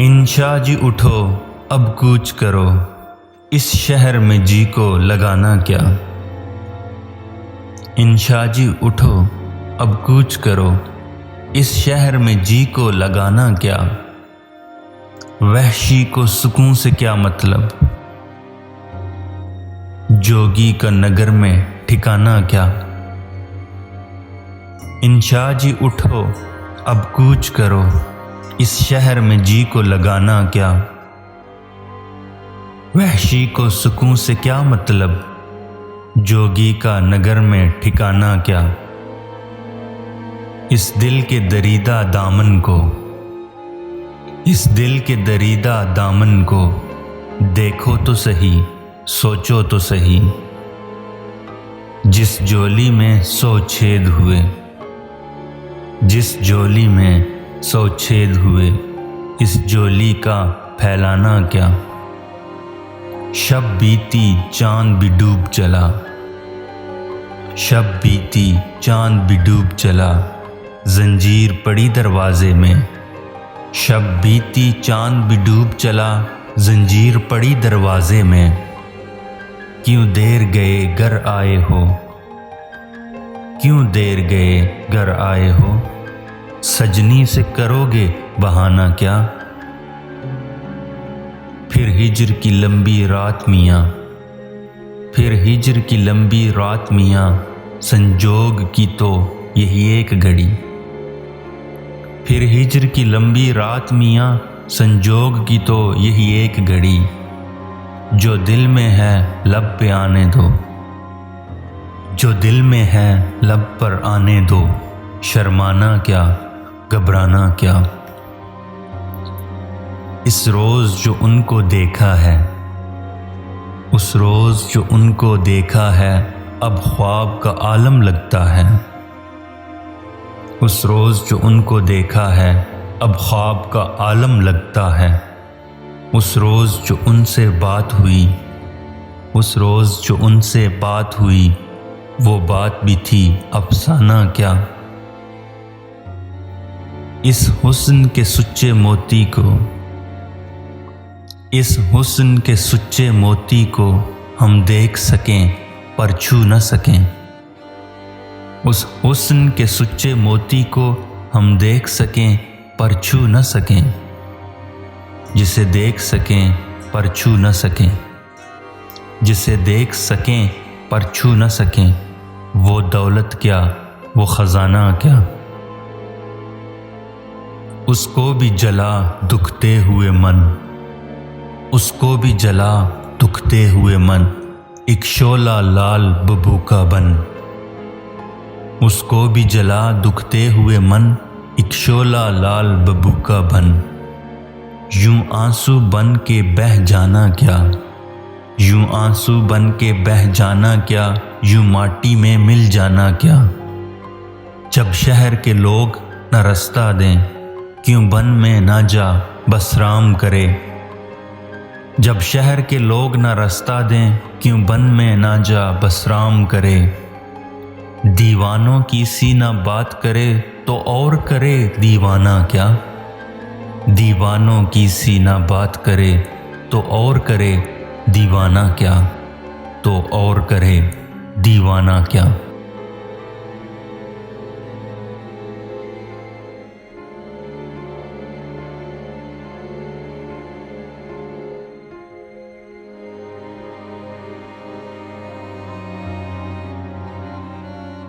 انشا جی اٹھو اب کوچ کرو، اس شہر میں جی کو لگانا کیا۔ انشا جی اٹھو اب کوچ کرو، اس شہر میں جی کو لگانا کیا۔ وحشی کو سکون سے کیا مطلب، جوگی کا نگر میں ٹھکانا کیا۔ انشا جی اٹھو اب کوچ کرو، اس شہر میں جی کو لگانا کیا۔ وحشی کو سکون سے کیا مطلب، جوگی کا نگر میں ٹھکانا کیا۔ اس دل کے دریدہ دامن کو، اس دل کے دریدہ دامن کو دیکھو تو سہی، سوچو تو سہی۔ جس جولی میں 100 چھید ہوئے، جس جولی میں 100 چھید ہوئے، اس جولی کا پھیلانا کیا۔ شب بیتی چاند بھی ڈوب چلا، شب بیتی چاند بھی ڈوب چلا، زنجیر پڑی دروازے میں۔ شب بیتی چاند بھی ڈوب چلا، زنجیر پڑی دروازے میں۔ کیوں دیر گئے گھر آئے ہو، کیوں دیر گئے گھر آئے ہو، سجنی سے کرو گے بہانہ کیا۔ پھر ہجر کی لمبی رات میاں، پھر ہجر کی لمبی رات میاں، سنجوگ کی تو یہی ایک گھڑی۔ پھر ہجر کی لمبی رات میاں، سنجوگ کی تو یہی ایک گھڑی۔ جو دل میں ہے لب پہ آنے دو، جو دل میں ہے لب پر آنے دو، شرمانا کیا گھبرانا کیا۔ اس روز جو ان کو دیکھا ہے، اس روز جو ان کو دیکھا ہے، اب خواب کا عالم لگتا ہے۔ اس روز جو ان کو دیکھا ہے، اب خواب کا عالم لگتا ہے۔ اس روز جو ان سے بات ہوئی، اس روز جو ان سے بات ہوئی، وہ بات بھی تھی افسانہ کیا۔ اس حسن کے سچے موتی کو، اس حسن کے سچے موتی کو ہم دیکھ سکیں پر چھو نہ سکیں۔ اس حسن کے سچے موتی کو ہم دیکھ سکیں پر چھو نہ سکیں۔ جسے دیکھ سکیں پر چھو نہ سکیں، جسے دیکھ سکیں پر چھو نہ سکیں، وہ دولت کیا وہ خزانہ کیا۔ اس کو بھی جلا دکھتے ہوئے من، اس کو بھی جلا دکھتے ہوئے من، ایک شعلہ لال ببوکا بن۔ اس کو بھی جلا دکھتے ہوئے من، ایک شعلہ لال ببوکا بن۔ یوں آنسو بن کے بہہ جانا کیا، یوں آنسو بن کے بہہ جانا کیا، یوں ماٹی میں مل جانا کیا۔ جب شہر کے لوگ نہ رستہ دیں، کیوں بن میں نہ جا بس رام کرے۔ جب شہر کے لوگ نہ رستہ دیں، کیوں بن میں نہ جا بس رام کرے۔ دیوانوں کی سی نہ بات کرے تو اور کرے دیوانہ کیا۔ دیوانوں کی سی نہ بات کرے تو اور کرے دیوانہ کیا، تو اور کرے دیوانہ کیا۔